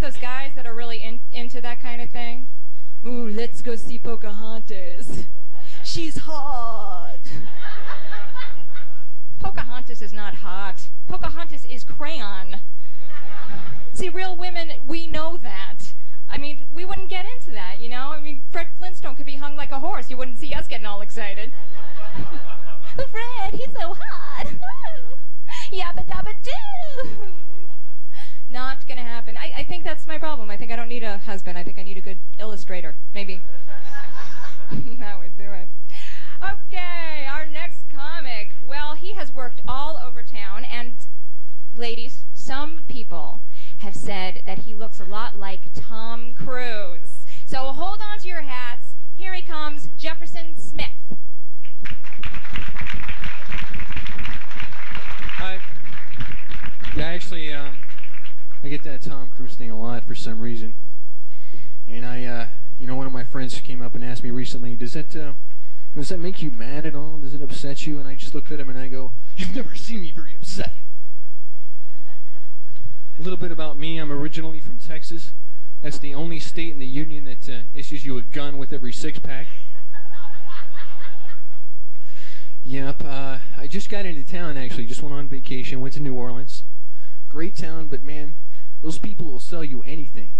those guys that are really into that kind of thing? Ooh, let's go see Pocahontas. She's hot. Pocahontas is not hot. Pocahontas is crayon. See, real women, we know that. I mean, we wouldn't get into that, you know? I mean, Fred Flintstone could be hung like a horse. You wouldn't see us getting all excited. Fred, he's so hot. Yabba dabba doo. Not gonna happen. I think that's my problem. I think I don't need a husband. I think I need a good illustrator. Maybe. That would do it. Okay, our next comic. Well, he has worked all over town, and ladies, some people have said that he looks a lot like Tom Cruise. So hold on to your hats. Here he comes, Jefferson Smith. Hi. Yeah, actually, I get that Tom Cruise thing a lot for some reason. And one of my friends came up and asked me recently, does that make you mad at all? Does it upset you? And I just looked at him and I go, you've never seen me very upset. A little bit about me. I'm originally from Texas. That's the only state in the union that issues you a gun with every six-pack. Yep, I just got into town, actually. Just went on vacation, went to New Orleans. Great town, but man, those people will sell you anything.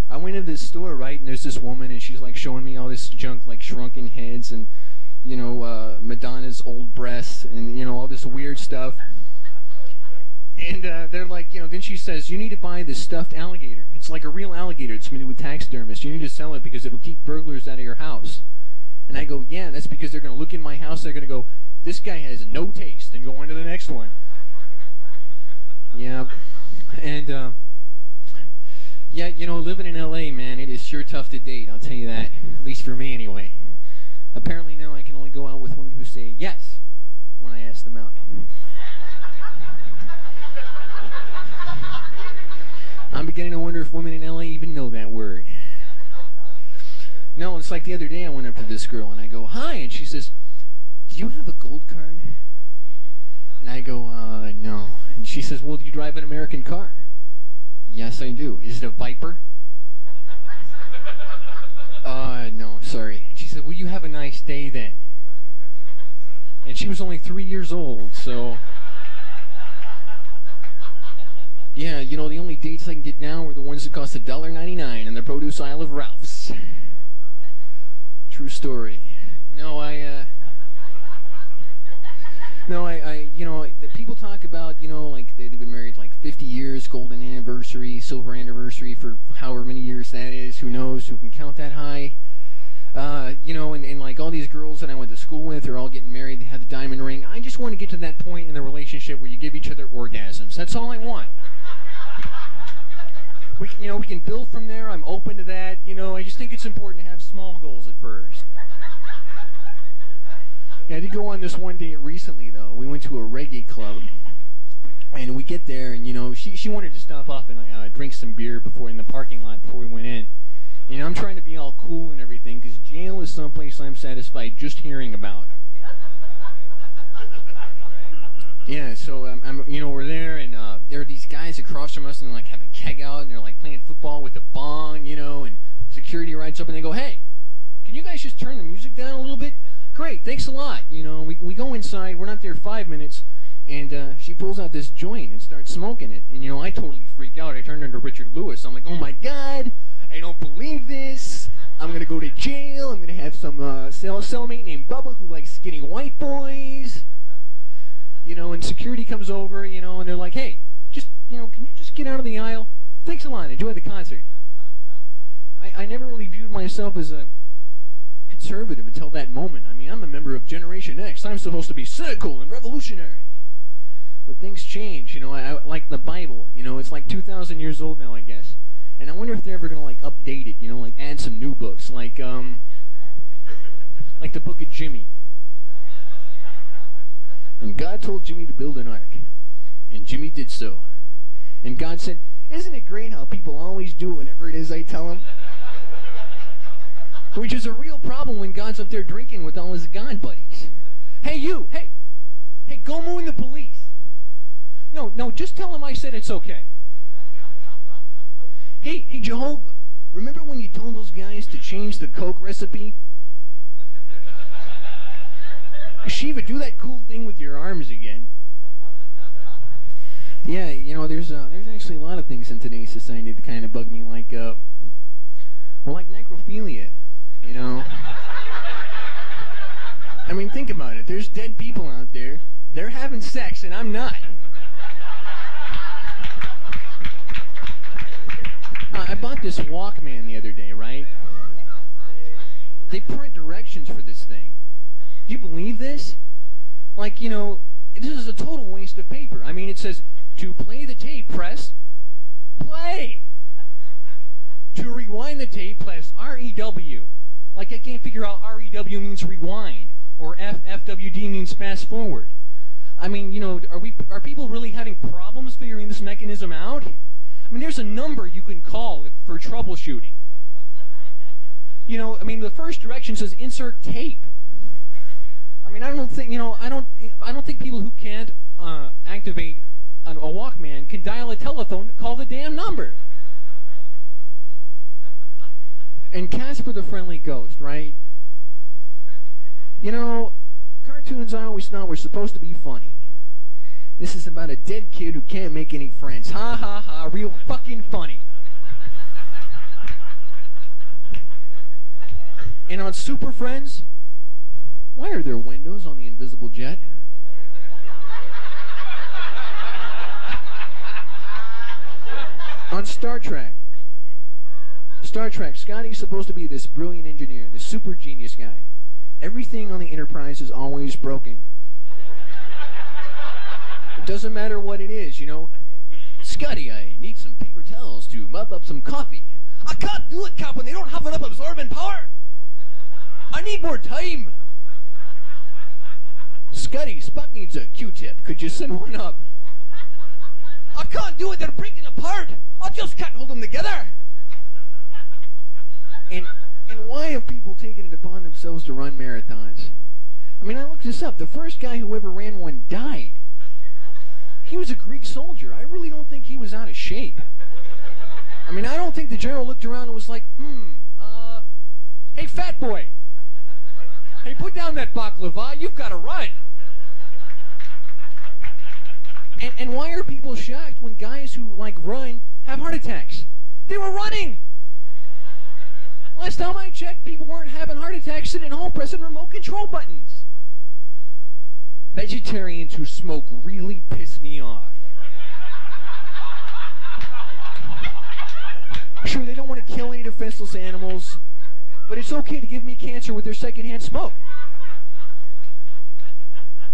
I went into this store, right, and there's this woman, and she's like showing me all this junk, like shrunken heads, and, Madonna's old breasts, and, all this weird stuff. And they're like, then she says, you need to buy this stuffed alligator. It's like a real alligator. It's made with taxidermists. You need to sell it because it'll keep burglars out of your house. And I go, yeah, that's because they're going to look in my house. They're going to go, this guy has no taste, and go on to the next one. Yeah. And, living in L.A., man, it is sure tough to date. I'll tell you that. At least for me, anyway. Apparently now I can only go out with women who say yes when I ask them out. I'm beginning to wonder if women in LA even know that word. No, it's like the other day I went up to this girl and I go, hi, and she says, do you have a gold card? And I go, no. And she says, well, do you drive an American car? Yes, I do. Is it a Viper? No, sorry. And she said, well, you have a nice day then. And she was only 3 years old, so... Yeah, the only dates I can get now are the ones that cost $1.99 in the produce aisle of Ralph's. True story. No, people talk about, like they've been married like 50 years, golden anniversary, silver anniversary for however many years that is. Who knows? Who can count that high? And like all these girls that I went to school with are all getting married. They have the diamond ring. I just want to get to that point in the relationship where you give each other orgasms. That's all I want. We can build from there. I'm open to that. I just think it's important to have small goals at first. Yeah, I did go on this one date recently, though. We went to a reggae club, and we get there, and she wanted to stop off and drink some beer in the parking lot before we went in. I'm trying to be all cool and everything because jail is someplace I'm satisfied just hearing about. Yeah, so we're there, and there are these guys across from us, and like have a keg out, and they're like playing football with a bong, and security rides up, and they go, "Hey, can you guys just turn the music down a little bit?" Great, thanks a lot. We go inside. We're not there 5 minutes, and she pulls out this joint and starts smoking it, and I totally freak out. I turned into Richard Lewis. I'm like, "Oh my God, I don't believe this. I'm gonna go to jail. I'm gonna have some cellmate named Bubba who likes skinny white boys." And security comes over, and they're like, hey, just, can you just get out of the aisle? Thanks a lot. Enjoy the concert. I never really viewed myself as a conservative until that moment. I mean, I'm a member of Generation X. I'm supposed to be cynical and revolutionary. But things change, I like the Bible, it's like 2,000 years old now, I guess. And I wonder if they're ever going to, like, update it, like add some new books, like the book of Jimmy. And God told Jimmy to build an ark. And Jimmy did so. And God said, isn't it great how people always do whatever it is I tell them? Which is a real problem when God's up there drinking with all his God buddies. Hey, you! Hey, go moon the police. No, just tell them I said it's okay. Hey, Jehovah, remember when you told those guys to change the Coke recipe? Shiva, do that cool thing with your arms again. Yeah, you know, there's actually a lot of things in today's society that kind of bug me, like necrophilia, you know? I mean, think about it. There's dead people out there. They're having sex, and I'm not. I bought this Walkman the other day, right? They print directions for this thing. Do you believe this? Like, you know, this is a total waste of paper. I mean, it says, to play the tape, press play. To rewind the tape, press REW. Like, I can't figure out REW means rewind, or FFWD means fast forward. I mean, you know, are people really having problems figuring this mechanism out? I mean, there's a number you can call for troubleshooting. You know, I mean, the first direction says insert tape. I mean, I don't think people who can't activate a Walkman can dial a telephone to call the damn number. And Casper the Friendly Ghost, right? You know, cartoons I always thought were supposed to be funny. This is about a dead kid who can't make any friends. Ha ha ha, real fucking funny. And on Super Friends, why are there windows on the invisible jet? On Star Trek, Scotty's supposed to be this brilliant engineer, this super genius guy. Everything on the Enterprise is always broken. It doesn't matter what it is, you know. Scotty, I need some paper towels to mop up some coffee. I can't do it, Captain. They don't have enough absorbent power. I need more time. Scotty, Spock needs a Q-tip. Could you send one up? I can't do it. They're breaking apart. I just can't hold them together. And why have people taken it upon themselves to run marathons? I mean, I looked this up. The first guy who ever ran one died. He was a Greek soldier. I really don't think he was out of shape. I mean, I don't think the general looked around and was like, hey, fat boy. Hey, put down that baklava. You've got to run. And why are people shocked when guys who, like, run have heart attacks? They were running. Last time I checked, people weren't having heart attacks sitting at home pressing remote control buttons. Vegetarians who smoke really piss me off. Sure, they don't want to kill any defenseless animals, but it's okay to give me cancer with their secondhand smoke.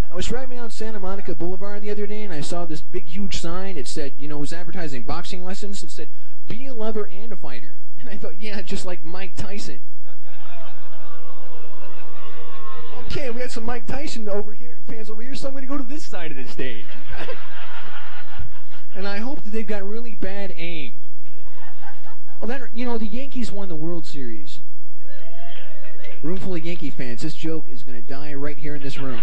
I was driving down Santa Monica Boulevard the other day, and I saw this big, huge sign. It said, you know, it was advertising boxing lessons. It said, be a lover and a fighter. And I thought, yeah, just like Mike Tyson. Okay, we had some Mike Tyson fans over here, so I'm going to go to this side of the stage. And I hope that they've got really bad aim. Well, you know, the Yankees won the World Series. Room full of Yankee fans. This joke is going to die right here in this room.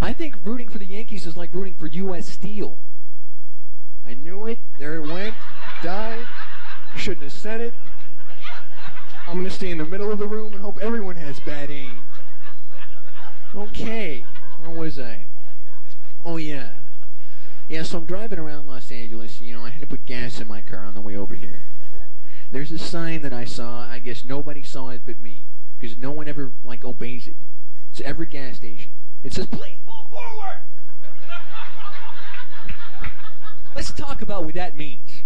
I think rooting for the Yankees is like rooting for U.S. Steel. I knew it. There it went. Died. Shouldn't have said it. I'm going to stay in the middle of the room and hope everyone has bad aim. Okay. Where was I? Oh, yeah. Yeah, so I'm driving around Los Angeles. You know, I had to put gas in my car on the way over here. There's a sign that I saw. I guess nobody saw it but me, because no one ever, like, obeys it. It's every gas station. It says, please pull forward! Let's talk about what that means.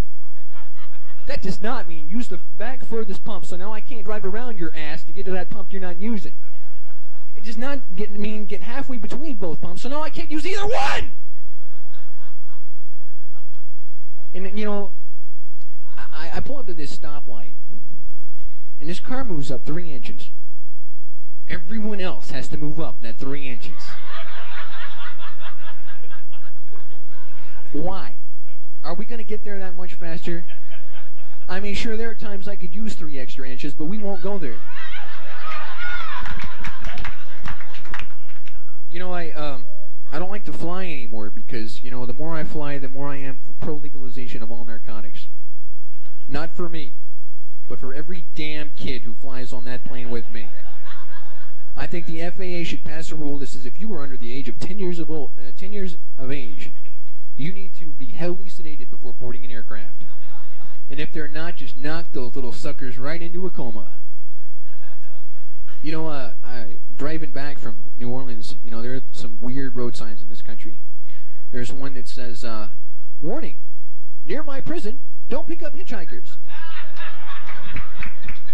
That does not mean use the back furthest pump, so now I can't drive around your ass to get to that pump you're not using. It does not mean get halfway between both pumps, so now I can't use either one! And, you know, I pull up to this stoplight, and this car moves up 3 inches. Everyone else has to move up that 3 inches. Why? Are we going to get there that much faster? I mean, sure, there are times I could use 3 extra inches, but we won't go there. You know, I I don't like to fly anymore because, you know, the more I fly, the more I am for pro-legalization of all narcotics. Not for me, but for every damn kid who flies on that plane with me. I think the FAA should pass a rule that says if you are under the age of 10 years of age, you need to be heavily sedated before boarding an aircraft. And if they're not, just knock those little suckers right into a coma. You know, driving back from New Orleans, you know, there are some weird road signs in this country. There's one that says, warning, near my prison, don't pick up hitchhikers.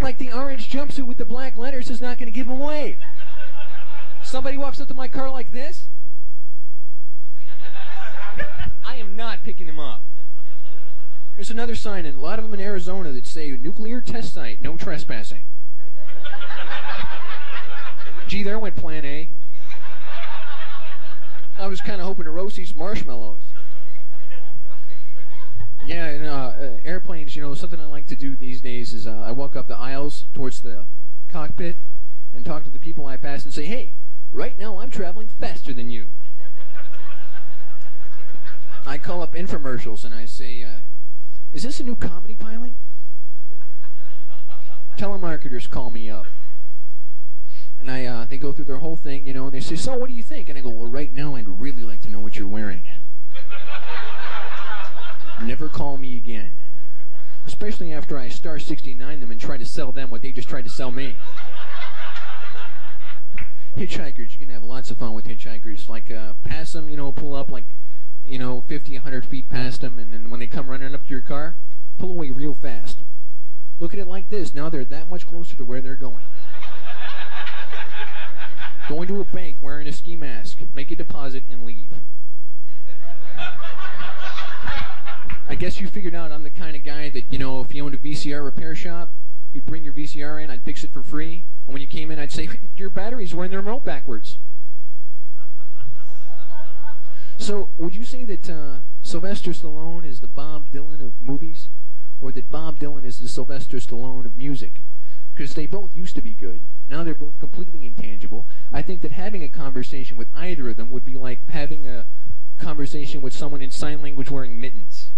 Like the orange jumpsuit with the black letters is not going to give them away. Somebody walks up to my car like this, I am not picking them up. There's another sign, and a lot of them in Arizona, that say, nuclear test site, no trespassing. Gee, there went plan A. I was kind of hoping to roast these marshmallows. Yeah, and airplanes, you know, something I like to do these days is I walk up the aisles towards the cockpit and talk to the people I pass and say, hey, right now I'm traveling faster than you. I call up infomercials and I say, is this a new comedy pilot? Telemarketers call me up. And they go through their whole thing, you know, and they say, so what do you think? And I go, well, right now I'd really like to know what you're wearing. Never call me again. Especially after I star 69 them and try to sell them what they just tried to sell me. Hitchhikers, you can have lots of fun with hitchhikers. Like, pass them, you know, pull up like, you know, 50, 100 feet past them, and then when they come running up to your car, pull away real fast. Look at it like this. Now they're that much closer to where they're going. Going to a bank wearing a ski mask, make a deposit, and leave. I guess you figured out I'm the kind of guy that, you know, if you owned a VCR repair shop, you'd bring your VCR in, I'd fix it for free, and when you came in, I'd say, your batteries were in the remote backwards. So, would you say that Sylvester Stallone is the Bob Dylan of movies? Or that Bob Dylan is the Sylvester Stallone of music? Because they both used to be good. Now they're both completely intangible. I think that having a conversation with either of them would be like having a conversation with someone in sign language wearing mittens.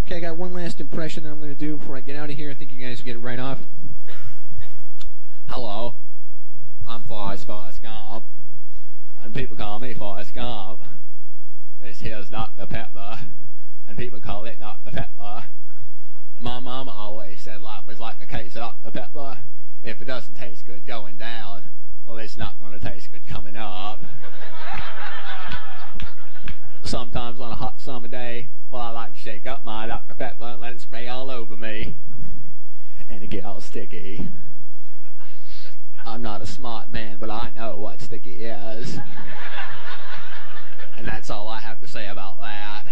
Okay, I got one last impression that I'm going to do before I get out of here. I think you guys get it right off. Hello, I'm Forrest Gump, and people call me Forrest Gump. This here's Dr. Pepper, and people call it Dr. Pepper. My mama always said life was like a case of Dr. Pepper. If it doesn't taste good going down, well, it's not going to taste good coming up. Sometimes on a hot summer day, well, I like to shake up my Dr. Pepper and let it spray all over me. And it get all sticky. I'm not a smart man, but I know what sticky is. And that's all I have to say about that.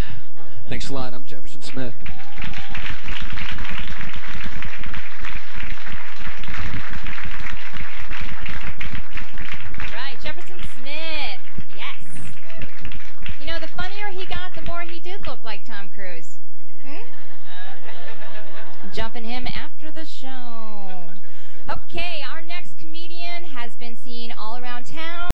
Thanks a lot. I'm Jefferson Smith. Right, Jefferson Smith. Yes. You know, the funnier he got, the more he did look like Tom Cruise. Jumping him after the show. Okay, our next comedian has been seen all around town.